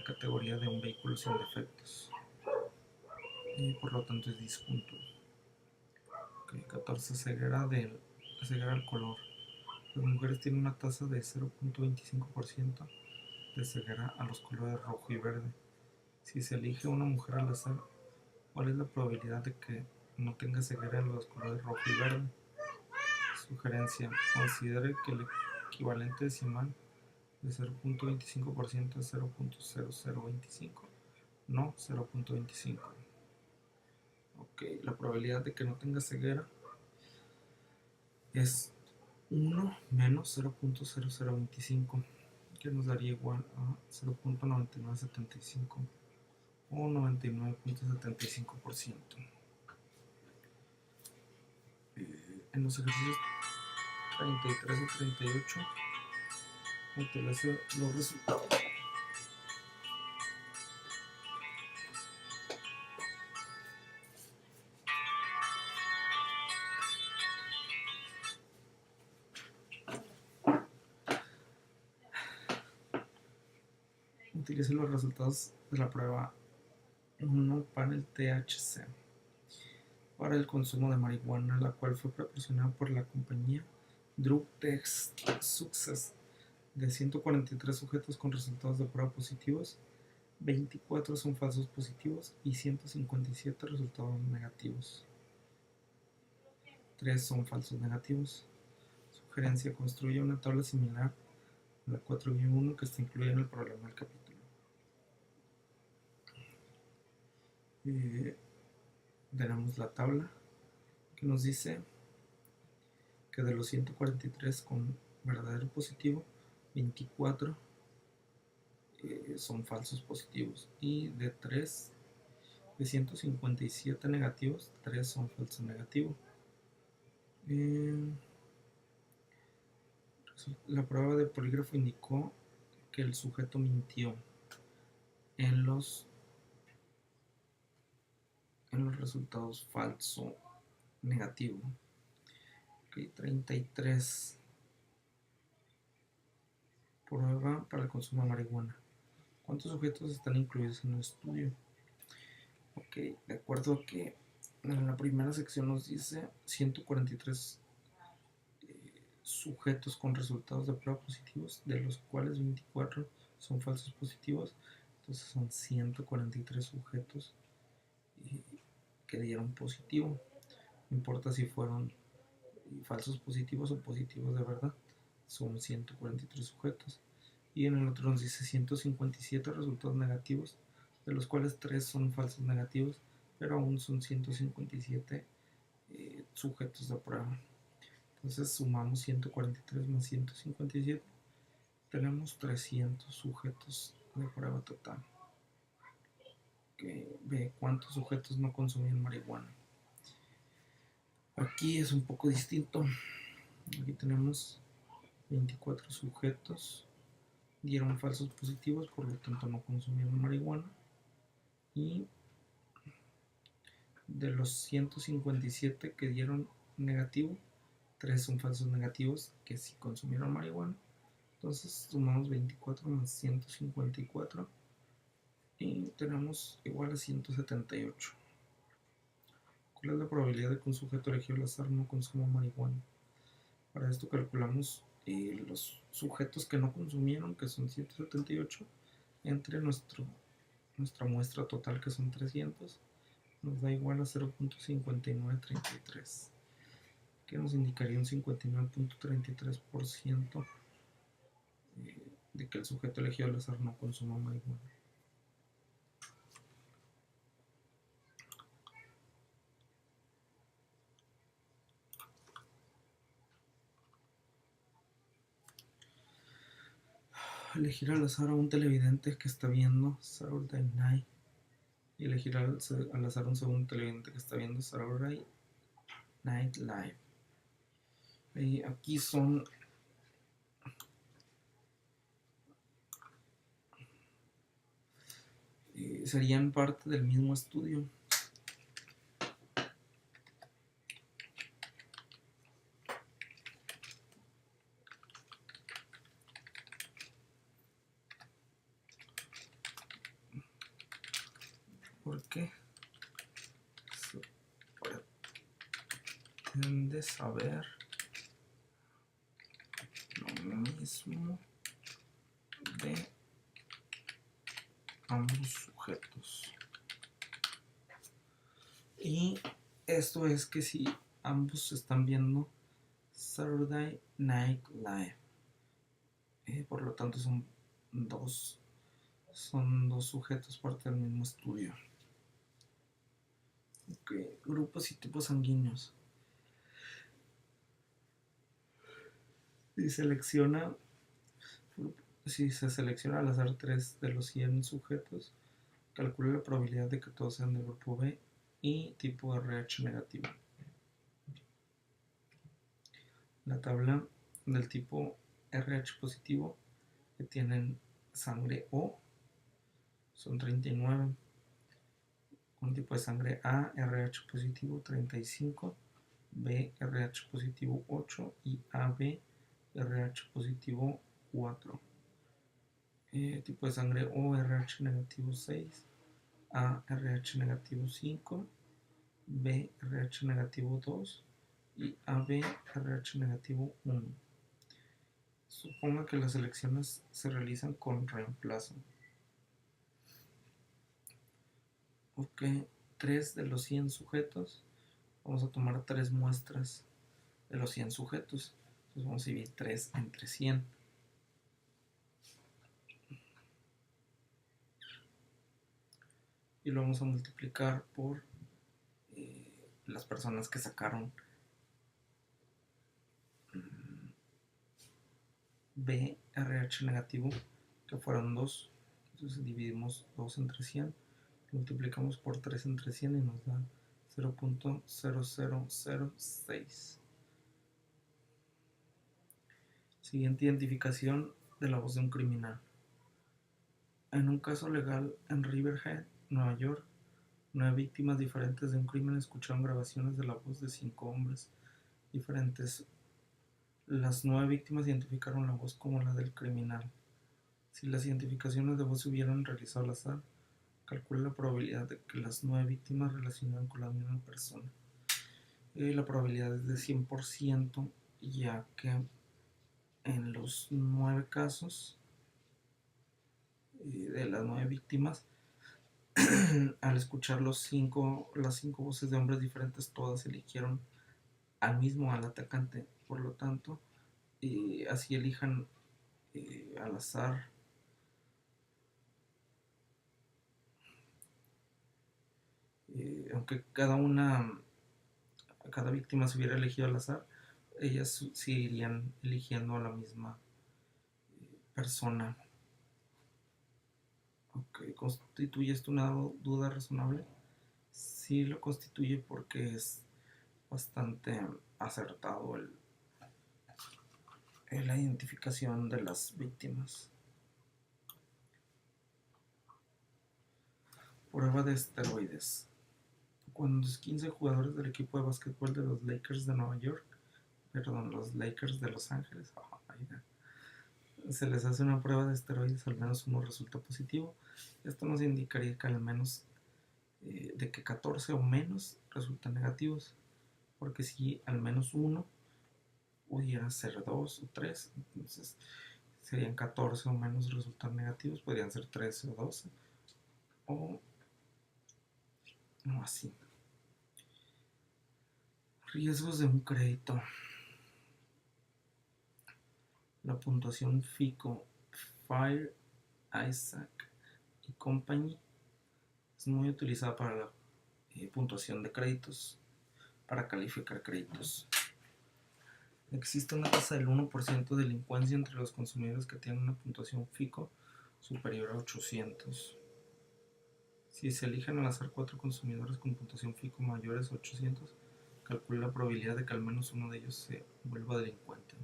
categoría de un vehículo sin defectos, y por lo tanto es disjunto. 14. Ceguera al color. Las mujeres tienen una tasa de 0.25% de ceguera a los colores rojo y verde. Si se elige una mujer al azar, ¿cuál es la probabilidad de que no tenga ceguera en los colores rojo y verde? Sugerencia: considere que el equivalente decimal de 0.25% es 0.0025, no 0.25. Ok, la probabilidad de que no tenga ceguera es 1 menos 0.0025, que nos daría igual a 0.9975 o 99.75%. En los ejercicios 33 y 38 utilice los resultados. Utilice los resultados de la prueba 1 para el THC, para el consumo de marihuana, la cual fue proporcionada por la compañía Drug Test Success. De 143 sujetos con resultados de prueba positivos, 24 son falsos positivos y 157 resultados negativos. 3 son falsos negativos. Sugerencia: construye una tabla similar a la 4-1 que está incluida en el problema del capítulo. Tenemos la tabla que nos dice que de los 143 con verdadero positivo, 24 son falsos positivos, y de 157 negativos, 3 son falsos negativos. La prueba de polígrafo indicó que el sujeto mintió en los resultados falso negativo. Okay, 33 prueba para el consumo de marihuana. ¿Cuántos sujetos están incluidos en el estudio? Ok, de acuerdo a que en la primera sección nos dice 143 sujetos con resultados de prueba positivos, de los cuales 24 son falsos positivos, entonces son 143 sujetos que dieron positivo. No importa si fueron falsos positivos o positivos de verdad, son 143 sujetos. Y en el otro nos dice 157 resultados negativos, de los cuales 3 son falsos negativos, pero aún son 157 sujetos de prueba. Entonces sumamos 143 más 157, tenemos 300 sujetos de prueba total. Que ve cuántos sujetos no consumían marihuana. Aquí es un poco distinto. Aquí tenemos 24 sujetos dieron falsos positivos, por lo tanto no consumieron marihuana. Y de los 157 que dieron negativo, 3 son falsos negativos que sí consumieron marihuana. Entonces sumamos 24 más 154 y tenemos igual a 178. ¿Cuál es la probabilidad de que un sujeto elegido al azar no consuma marihuana? Para esto calculamos los sujetos que no consumieron, que son 178, entre nuestra muestra total, que son 300, nos da igual a 0.5933, que nos indicaría un 59.33% de que el sujeto elegido al azar no consuma marihuana. Elegir al azar a un televidente que está viendo Saturday Night y elegir al azar un segundo televidente que está viendo Saturday Night Live. Y aquí son serían parte del mismo estudio. Porque se pretende saber lo mismo de ambos sujetos. Y esto es que si ambos están viendo Saturday Night Live, por lo tanto son dos sujetos parte del mismo estudio. Okay. Grupos y tipos sanguíneos. Si se selecciona al azar 3 de los 100 sujetos, calcula la probabilidad de que todos sean del grupo B y tipo RH negativo. La tabla del tipo RH positivo que tienen sangre O son 39. Un tipo de sangre A, RH positivo 35, B, RH positivo 8 y AB, RH positivo 4. Tipo de sangre O, RH negativo 6, A, RH negativo 5, B, RH negativo 2 y AB, RH negativo 1. Suponga que las elecciones se realizan con reemplazo. Ok, 3 de los 100 sujetos. Vamos a tomar 3 muestras de los 100 sujetos. Entonces vamos a dividir 3 entre 100. Y lo vamos a multiplicar por las personas que sacaron B, RH negativo, que fueron 2. Entonces dividimos 2 entre 100, multiplicamos por 3 entre 100 y nos da 0.0006. Siguiente identificación de la voz de un criminal. En un caso legal en Riverhead, Nueva York, 9 víctimas diferentes de un crimen escucharon grabaciones de la voz de 5 hombres diferentes. Las 9 víctimas identificaron la voz como la del criminal. Si las identificaciones de voz se hubieran realizado al azar, calcula la probabilidad de que las 9 víctimas relacionaran con la misma persona. La probabilidad es de 100%, ya que en los 9 casos de las 9 víctimas, al escuchar las 5 voces de hombres diferentes, todas eligieron al atacante. Por lo tanto, así elijan al azar, aunque cada víctima se hubiera elegido al azar, ellas seguirían eligiendo a la misma persona. Okay. ¿Constituye esto una duda razonable? Sí lo constituye, porque es bastante acertado la identificación de las víctimas. Prueba de esteroides. Cuando los 15 jugadores del equipo de básquetbol de los Lakers de los Lakers de Los Ángeles, se les hace una prueba de esteroides, al menos uno resulta positivo. Esto nos indicaría que al menos de que 14 o menos resultan negativos, porque si al menos uno pudiera ser 2 o 3, entonces serían 14 o menos resultan negativos, podrían ser 13 o 12, o no así. Riesgos de un crédito. La puntuación FICO, Fire, Isaac y Company es muy utilizada para la puntuación de créditos, para calificar créditos. Existe una tasa del 1% de delincuencia entre los consumidores que tienen una puntuación FICO superior a 800. Si se eligen al azar 4 consumidores con puntuación FICO mayores a 800, calcula la probabilidad de que al menos uno de ellos se vuelva delincuente.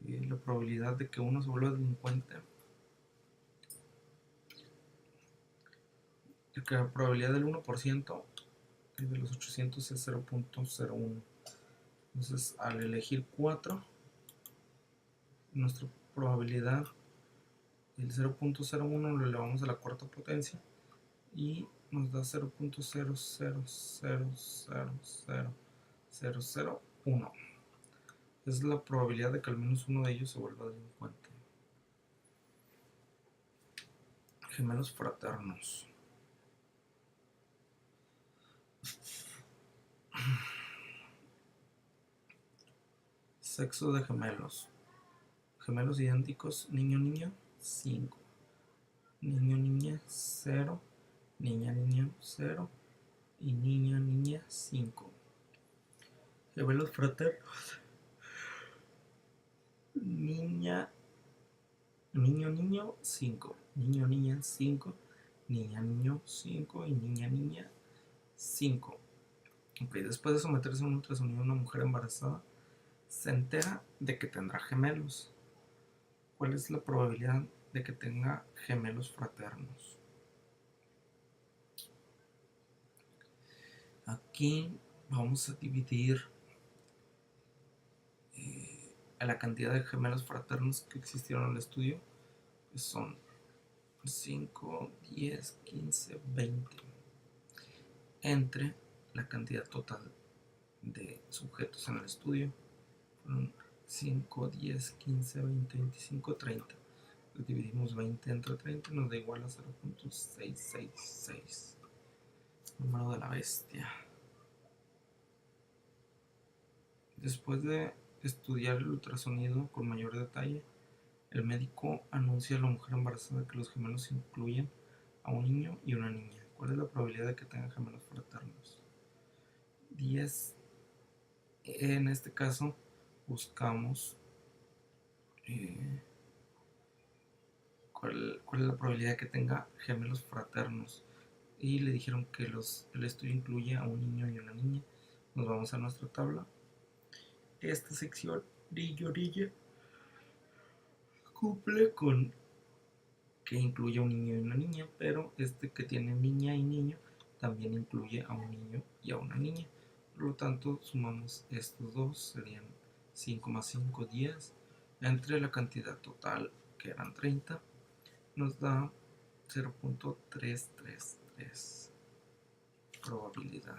La probabilidad de que uno se vuelva delincuente, la probabilidad del 1% de los 800 es 0.01. Entonces, al elegir 4, nuestra probabilidad del 0.01 lo elevamos a la cuarta potencia y nos da 0.000000001. Es la probabilidad de que al menos uno de ellos se vuelva delincuente. Gemelos fraternos. Sexo de gemelos. Gemelos idénticos, niño-niña, 5. Niño-niña, 0. Niña-niño, 0. Y niña-niña, 5. Gemelos fraternos. Niño-niño, 5. Niño-niña, 5. Niña-niño, 5. Y niña-niña, 5. Ok, después de someterse a un ultrasonido, una mujer embarazada se entera de que tendrá gemelos. ¿Cuál es la probabilidad de que tenga gemelos fraternos? Aquí vamos a dividir a la cantidad de gemelos fraternos que existieron en el estudio, que son 5, 10, 15, 20, entre la cantidad total de sujetos en el estudio. Fueron 5, 10, 15, 20, 25, 30. Pues dividimos 20 entre 30 y nos da igual a 0.666. Número de la bestia. Después de estudiar el ultrasonido con mayor detalle, el médico anuncia a la mujer embarazada que los gemelos incluyen a un niño y una niña. ¿Cuál es la probabilidad de que tengan gemelos fraternos? 10. En este caso buscamos cuál es la probabilidad de que tenga gemelos fraternos, y le dijeron que el estudio incluye a un niño y una niña. Nos vamos a nuestra tabla. Esta sección, niño-niña, cumple con que incluye a un niño y una niña, pero este que tiene niña y niño también incluye a un niño y a una niña. Por lo tanto, sumamos estos dos, serían 5 más 5, 10. Entre la cantidad total, que eran 30, nos da 0.333 probabilidad.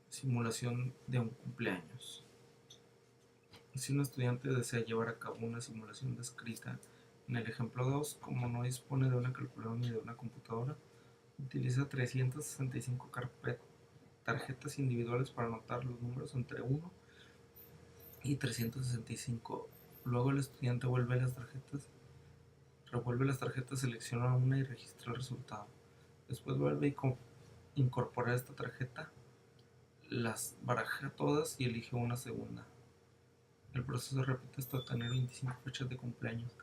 Simulación de un cumpleaños. Si un estudiante desea llevar a cabo una simulación descrita en el ejemplo 2, como no dispone de una calculadora ni de una computadora, utiliza 365 tarjetas individuales para anotar los números entre 1 y 365. Luego el estudiante revuelve las tarjetas, selecciona una y registra el resultado. Después vuelve a incorporar esta tarjeta, las baraja todas y elige una segunda. El proceso se repite hasta obtener 25 fechas de cumpleaños.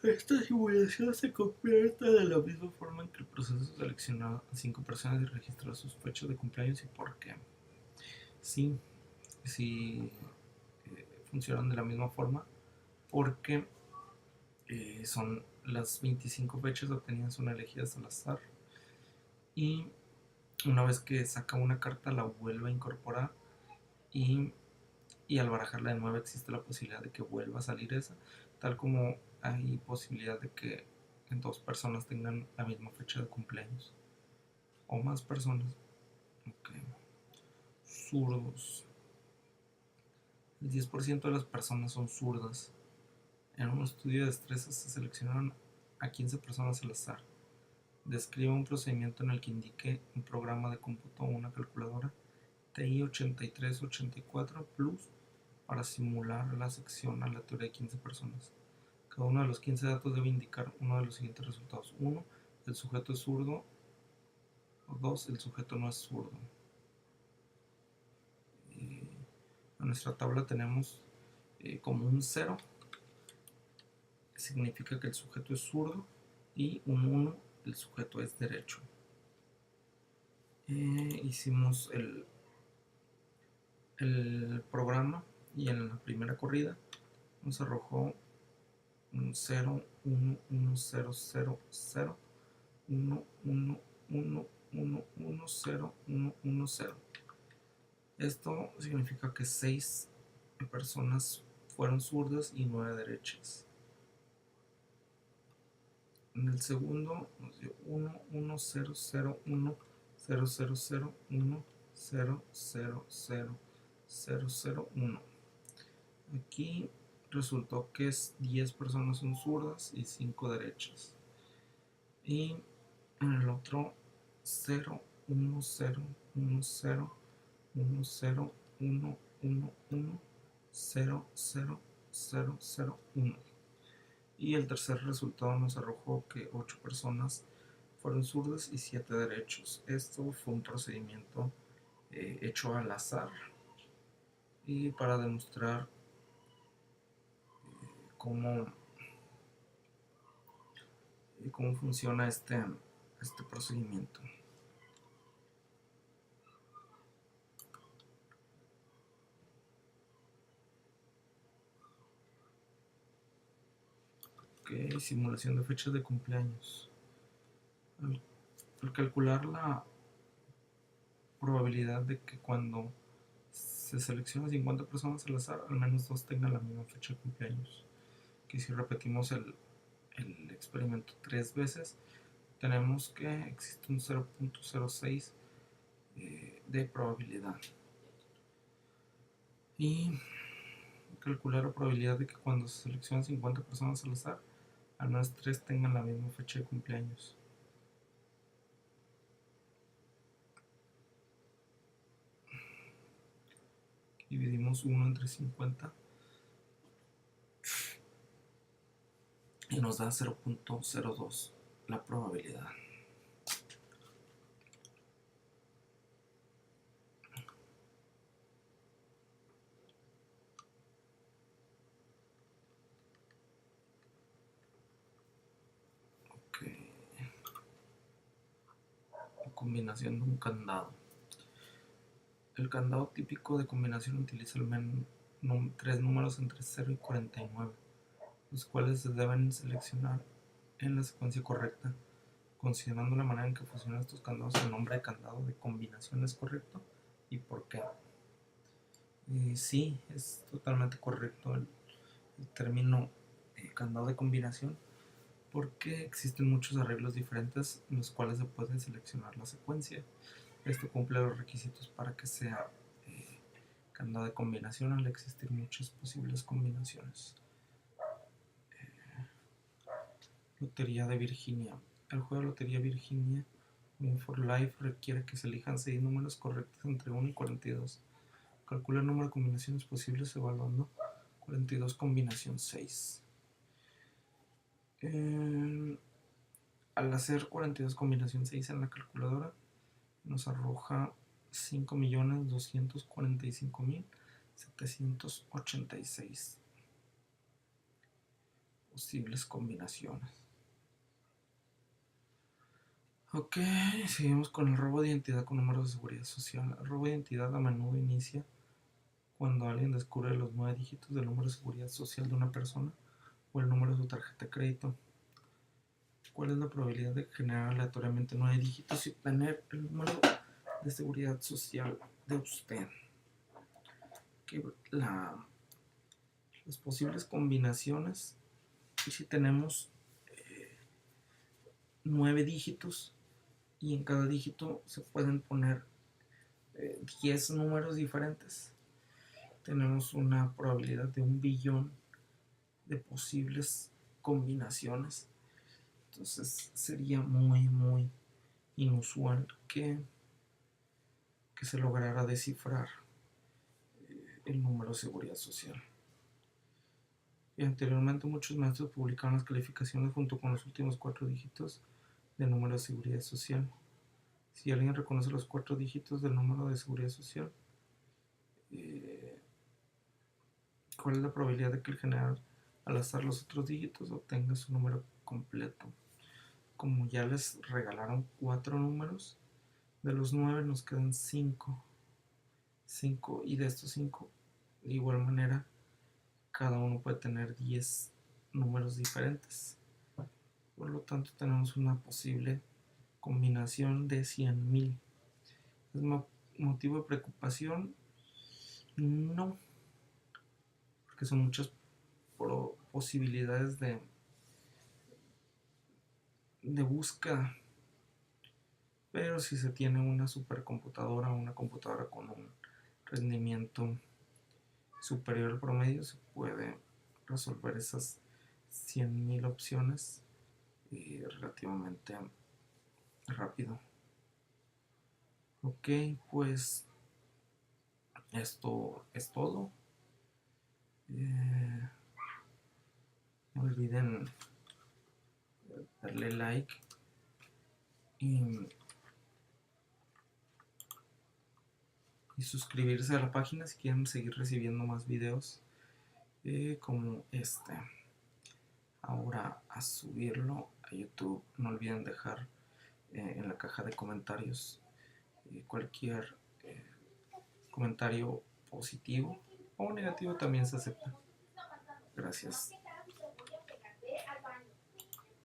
Esta simulación se convierte de la misma forma en que el proceso selecciona a 5 personas y registra sus fechas de cumpleaños y por qué. Sí, funcionan de la misma forma porque son las 25 fechas obtenidas, son elegidas al azar y una vez que saca una carta la vuelve a incorporar y al barajarla de nuevo existe la posibilidad de que vuelva a salir esa, tal como hay posibilidad de que dos personas tengan la misma fecha de cumpleaños o más personas. Okay. Zurdos. El 10% de las personas son zurdas. En un estudio de destrezas se seleccionaron a 15 personas al azar. Describe un procedimiento en el que indique un programa de cómputo o una calculadora TI 8384 Plus para simular la sección aleatoria de 15 personas. Cada uno de los 15 datos debe indicar uno de los siguientes resultados. 1. El sujeto es zurdo. 2. El sujeto no es zurdo. En nuestra tabla tenemos como un 0, que significa que el sujeto es zurdo, y un 1, el sujeto es derecho. Hicimos el programa y en la primera corrida nos arrojó un 0, 1, 1, 0, 0, 0, 1, 1, 1, 1, 1, 0, 1, 1, 0. Esto significa que 6 personas fueron zurdas y 9 derechas. En el segundo nos dio 1, 1, 0, 0, 1, 0, 0, 0, 1, 0, 0, 0, 0, 0, 1. Aquí resultó que 10 personas son zurdas y 5 derechas. Y en el otro 0, 1, 0, 1, 0, 1, 0, 1, 1, 1, 0, 0, 0, 0, 1. Y el tercer resultado nos arrojó que 8 personas fueron zurdas y 7 derechos. Esto fue un procedimiento hecho al azar y para demostrar cómo funciona este procedimiento. Okay, simulación de fechas de cumpleaños. Al calcular la probabilidad de que cuando se selecciona 50 personas al azar, al menos 2 tengan la misma fecha de cumpleaños. Que si repetimos el experimento 3 veces, tenemos que existe un 0.06 de probabilidad. Y calcular la probabilidad de que cuando se seleccionan 50 personas al azar, al menos 3 tengan la misma fecha de cumpleaños. Dividimos 1 entre 50 y nos da 0.02 la probabilidad. Okay. Combinación de un candado. El candado típico de combinación utiliza al menos 3 números entre 0 y 49. los cuales se deben seleccionar en la secuencia correcta, considerando la manera en que funcionan estos candados. El nombre de candado de combinación es correcto y por qué. Sí, es totalmente correcto el término candado de combinación, porque existen muchos arreglos diferentes en los cuales se puede seleccionar la secuencia. Esto cumple los requisitos para que sea candado de combinación al existir muchas posibles combinaciones. Lotería de Virginia. El juego de Lotería Virginia Win for Life requiere que se elijan 6 números correctos entre 1 y 42. Calcula el número de combinaciones posibles evaluando 42 combinación 6. Al hacer 42 combinación 6 en la calculadora, nos arroja 5.245.786 posibles combinaciones. Ok, seguimos con el robo de identidad con números de seguridad social. El robo de identidad a menudo inicia cuando alguien descubre los 9 dígitos del número de seguridad social de una persona o el número de su tarjeta de crédito. ¿Cuál es la probabilidad de generar aleatoriamente 9 dígitos y obtener el número de seguridad social de usted? Que las posibles combinaciones, y si tenemos 9 dígitos y en cada dígito se pueden poner 10 números diferentes, tenemos una probabilidad de 1 billón de posibles combinaciones. Entonces sería muy inusual que se lograra descifrar el número de seguridad social. Y anteriormente muchos maestros publicaron las calificaciones junto con los últimos 4 dígitos del número de seguridad social. Si alguien reconoce los 4 dígitos del número de seguridad social, ¿cuál es la probabilidad de que el general, al azar los otros dígitos, obtenga su número completo? Como ya les regalaron 4 números, de los 9 nos quedan 5. Y de estos 5, de igual manera, cada uno puede tener 10 números diferentes. Por lo tanto, tenemos una posible combinación de 100.000. ¿Es motivo de preocupación? No, porque son muchas posibilidades de búsqueda. Pero si se tiene una supercomputadora o una computadora con un rendimiento superior al promedio, se puede resolver esas 100.000 opciones relativamente rápido. Ok, pues esto es todo. No olviden darle like y suscribirse a la página si quieren seguir recibiendo más videos como este. Ahora, a subirlo a YouTube, no olviden dejar en la caja de comentarios cualquier comentario positivo o negativo también se acepta. Gracias.